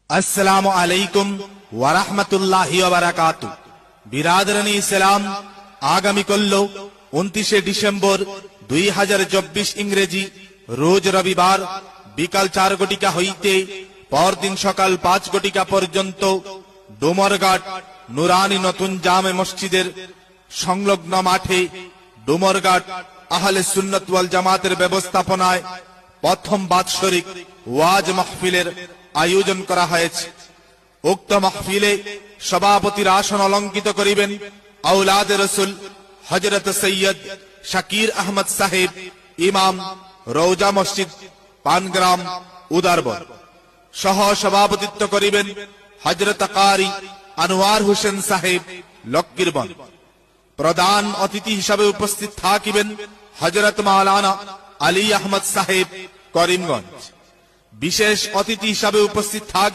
আসসালামু আলাইকুম ওয়া রাহমাতুল্লাহি ওয়া বারাকাতুহু। বিরাদরানি ইসলাম, আগামী কল্য 29 ডিসেম্বর 2024 ইংরেজি রোজ রবিবার বিকাল 4 ঘটিকা হইতে পরদিন সকাল 5 ঘটিকা পর্যন্ত ডোমরঘাট নুরানি নতুন জামে মসজিদের সংলগ্ন মাঠে ডোমরঘাট আহলে সুন্নাত ওয়াল জামাতের ব্যবস্থাপনায় প্রথম বাৎসরিক ওয়াজ মাহফিলের আয়োজন করা হয়েছে। উক্ত মাহফিলে সভাপতির আসন অলঙ্কিত করিবেন আওলাদে রাসূল হযরত সৈয়দ শাকির আহমদ সাহেব, ইমাম, রওজা মসজিদ, পানগ্রাম, উদারবন। সহ সভাপতিত্ব করিবেন হযরত কারি আনোয়ার হোসেন সাহেব, লক্কিরবন। প্রধান অতিথি হিসাবে উপস্থিত থাকিবেন হযরত মাওলানা আলী আহমদ সাহেব, করিমগঞ্জ। বিশেষ অতিথি হিসাবে উপস্থিত থাকবেন